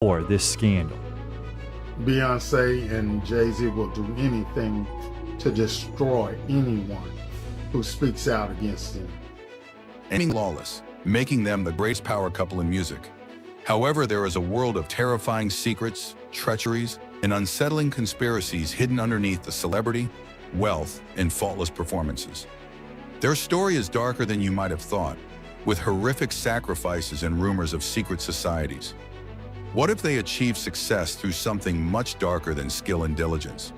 for this scandal. Beyoncé and JayZ will do anything to destroy anyone who speaks out against them. Aiming lawless, making them the greatest power couple in music. However, there is a world of terrifying secrets, treacheries, and unsettling conspiracies hidden underneath the celebrity, wealth, and faultless performances. Their story is darker than you might have thought, with horrific sacrifices and rumors of secret societies. What if they achieve success through something much darker than skill and diligence?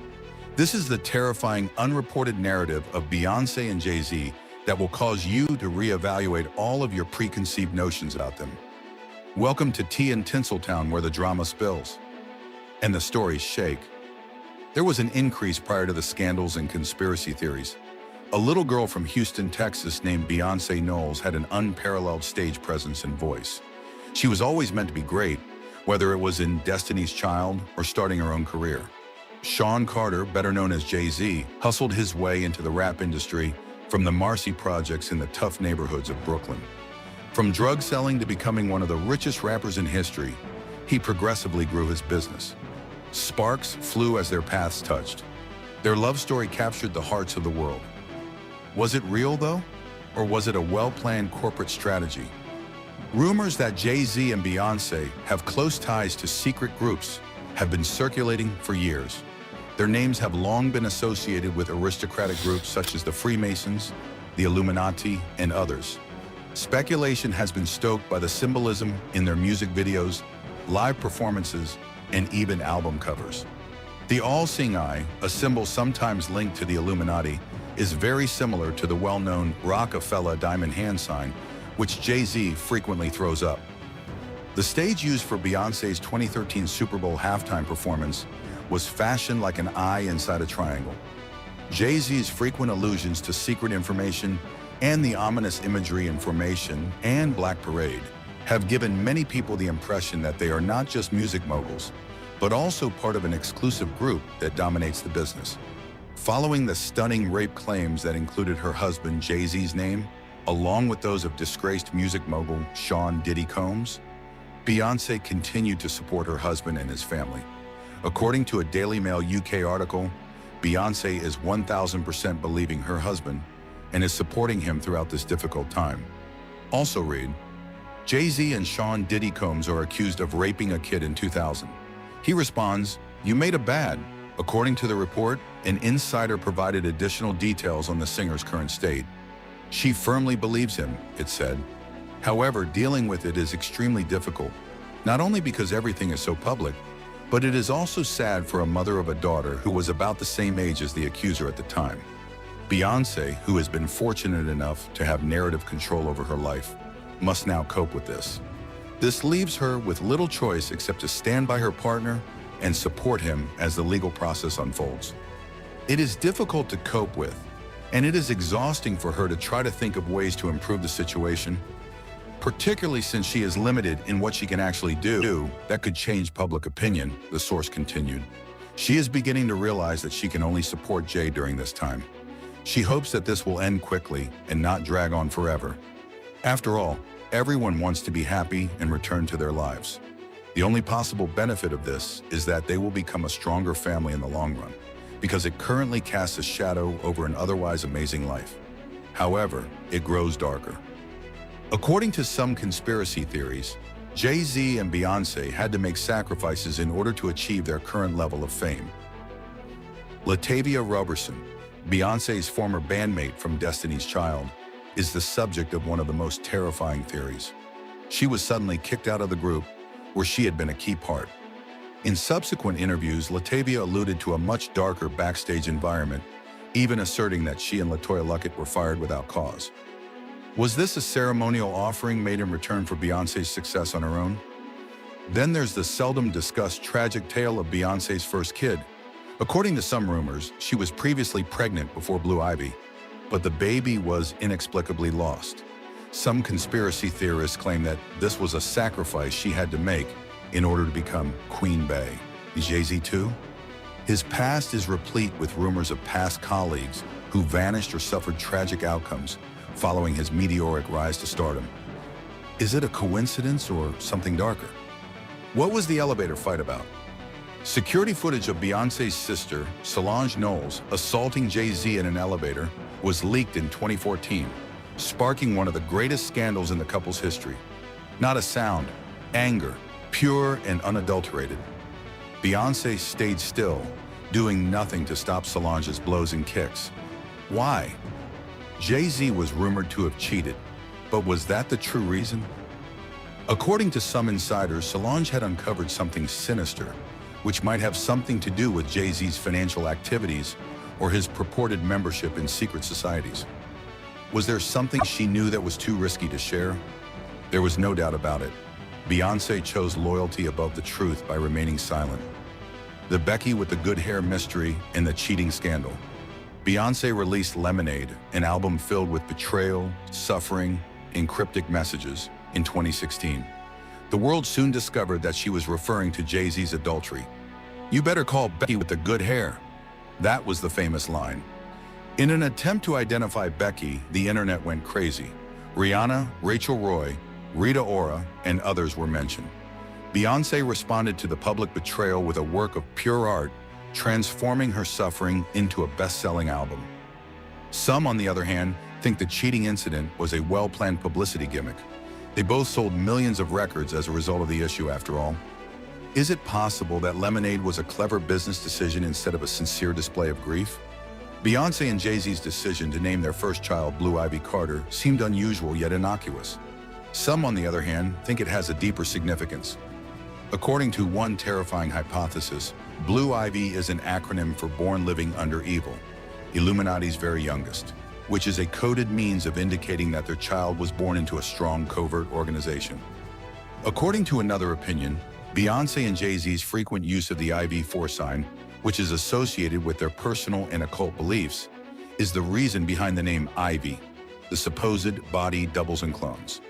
This is the terrifying, unreported narrative of Beyoncé and JayZ that will cause you to reevaluate all of your preconceived notions about them. Welcome to Tea in Tinseltown, where the drama spills and the stories shake. There was an increase prior to the scandals and conspiracy theories. A little girl from Houston, Texas named Beyoncé Knowles had an unparalleled stage presence and voice. She was always meant to be great, whether it was in Destiny's Child or starting her own career. Sean Carter, better known as JayZ, hustled his way into the rap industry from the Marcy projects in the tough neighborhoods of Brooklyn. From drug selling to becoming one of the richest rappers in history, he progressively grew his business. Sparks flew as their paths touched. Their love story captured the hearts of the world. Was it real, though? Or was it a well-planned corporate strategy? Rumors that JayZ and Beyoncé have close ties to secret groups have been circulating for years. Their names have long been associated with aristocratic groups such as the Freemasons, the Illuminati, and others. Speculation has been stoked by the symbolism in their music videos, live performances, and even album covers. The all-seeing eye, a symbol sometimes linked to the Illuminati, is very similar to the well-known Rockefeller diamond hand sign, which JayZ frequently throws up. The stage used for Beyoncé's 2013 Super Bowl halftime performance was fashioned like an eye inside a triangle. JayZ's frequent allusions to secret information and the ominous imagery in Formation and Black Parade have given many people the impression that they are not just music moguls, but also part of an exclusive group that dominates the business. Following the stunning rape claims that included her husband JayZ's name, along with those of disgraced music mogul Sean Diddy Combs, Beyoncé continued to support her husband and his family. According to a Daily Mail UK article, Beyoncé is 1000% believing her husband and is supporting him throughout this difficult time. Also read, JayZ and Sean Diddy Combs are accused of raping a kid in 2000. He responds, "You made a bad." According to the report, an insider provided additional details on the singer's current state. She firmly believes him, it said. However, dealing with it is extremely difficult, not only because everything is so public, but it is also sad for a mother of a daughter who was about the same age as the accuser at the time. Beyoncé, who has been fortunate enough to have narrative control over her life, must now cope with this. This leaves her with little choice except to stand by her partner and support him as the legal process unfolds. It is difficult to cope with, and it is exhausting for her to try to think of ways to improve the situation, particularly since she is limited in what she can actually do that could change public opinion, the source continued. She is beginning to realize that she can only support Jay during this time. She hopes that this will end quickly and not drag on forever. After all, everyone wants to be happy and return to their lives. The only possible benefit of this is that they will become a stronger family in the long run, because it currently casts a shadow over an otherwise amazing life. However, it grows darker. According to some conspiracy theories, JayZ and Beyoncé had to make sacrifices in order to achieve their current level of fame. Latavia Roberson, Beyoncé's former bandmate from Destiny's Child, is the subject of one of the most terrifying theories. She was suddenly kicked out of the group where she had been a key part. In subsequent interviews, Latavia alluded to a much darker backstage environment, even asserting that she and LaToya Luckett were fired without cause. Was this a ceremonial offering made in return for Beyoncé's success on her own? Then there's the seldom discussed tragic tale of Beyoncé's first kid. According to some rumors, she was previously pregnant before Blue Ivy, but the baby was inexplicably lost. Some conspiracy theorists claim that this was a sacrifice she had to make in order to become Queen Bey. JayZ too? His past is replete with rumors of past colleagues who vanished or suffered tragic outcomes following his meteoric rise to stardom. Is it a coincidence or something darker? What was the elevator fight about? Security footage of Beyoncé's sister, Solange Knowles, assaulting JayZ in an elevator was leaked in 2014, sparking one of the greatest scandals in the couple's history. Not a sound, anger, pure and unadulterated. Beyoncé stayed still, doing nothing to stop Solange's blows and kicks. Why? JayZ was rumored to have cheated, but was that the true reason? According to some insiders, Solange had uncovered something sinister, which might have something to do with JayZ's financial activities or his purported membership in secret societies. Was there something she knew that was too risky to share? There was no doubt about it. Beyoncé chose loyalty above the truth by remaining silent. The Becky with the good hair mystery and the cheating scandal. Beyoncé released Lemonade, an album filled with betrayal, suffering, and cryptic messages, in 2016. The world soon discovered that she was referring to JayZ's adultery. "You better call Becky with the good hair." That was the famous line. In an attempt to identify Becky, the internet went crazy. Rihanna, Rachel Roy, Rita Ora, and others were mentioned. Beyoncé responded to the public betrayal with a work of pure art, transforming her suffering into a best-selling album. Some, on the other hand, think the cheating incident was a well-planned publicity gimmick. They both sold millions of records as a result of the issue, after all. Is it possible that Lemonade was a clever business decision instead of a sincere display of grief? Beyoncé and JayZ's decision to name their first child Blue Ivy Carter seemed unusual yet innocuous. Some, on the other hand, think it has a deeper significance. According to one terrifying hypothesis, Blue Ivy is an acronym for Born Living Under Evil, Illuminati's very youngest, which is a coded means of indicating that their child was born into a strong covert organization. According to another opinion, Beyoncé and JayZ's frequent use of the IV4 sign, which is associated with their personal and occult beliefs, is the reason behind the name Ivy, the supposed body doubles and clones.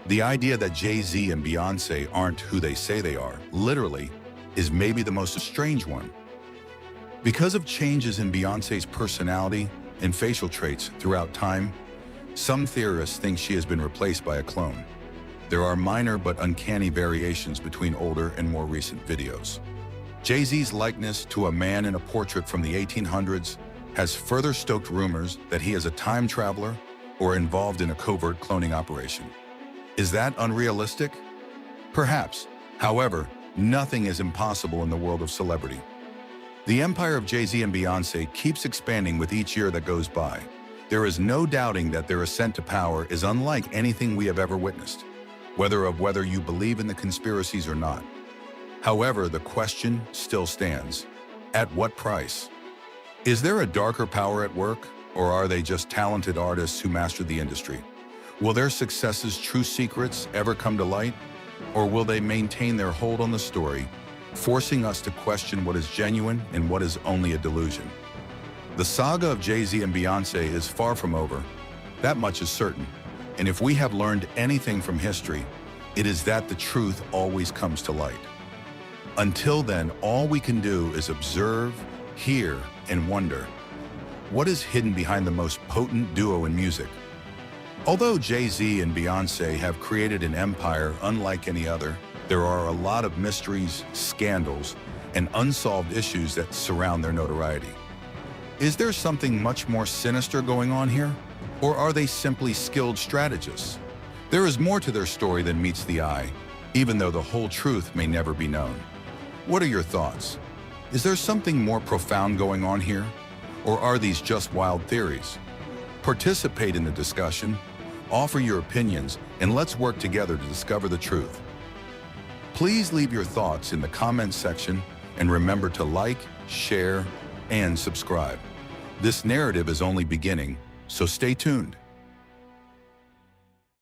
The idea that JayZ and Beyoncé aren't who they say they are, literally, is maybe the most strange one. Because of changes in Beyoncé's personality and facial traits throughout time, some theorists think she has been replaced by a clone. There are minor but uncanny variations between older and more recent videos. JayZ's likeness to a man in a portrait from the 1800s has further stoked rumors that he is a time traveler or involved in a covert cloning operation. Is that unrealistic? Perhaps. However, nothing is impossible in the world of celebrity. The empire of JayZ and Beyoncé keeps expanding with each year that goes by. There is no doubting that their ascent to power is unlike anything we have ever witnessed, whether you believe in the conspiracies or not. However, the question still stands. At what price? Is there a darker power at work, or are they just talented artists who mastered the industry? Will their successes' true secrets ever come to light, or will they maintain their hold on the story, forcing us to question what is genuine and what is only a delusion? The saga of JayZ and Beyoncé is far from over. That much is certain. And if we have learned anything from history, it is that the truth always comes to light. Until then, all we can do is observe, hear, and wonder. What is hidden behind the most potent duo in music? Although JayZ and Beyoncé have created an empire unlike any other, there are a lot of mysteries, scandals, and unsolved issues that surround their notoriety. Is there something much more sinister going on here? Or are they simply skilled strategists? There is more to their story than meets the eye, even though the whole truth may never be known. What are your thoughts? Is there something more profound going on here? Or are these just wild theories? Participate in the discussion, offer your opinions, and let's work together to discover the truth. Please leave your thoughts in the comments section and remember to like, share, and subscribe. This narrative is only beginning, so stay tuned.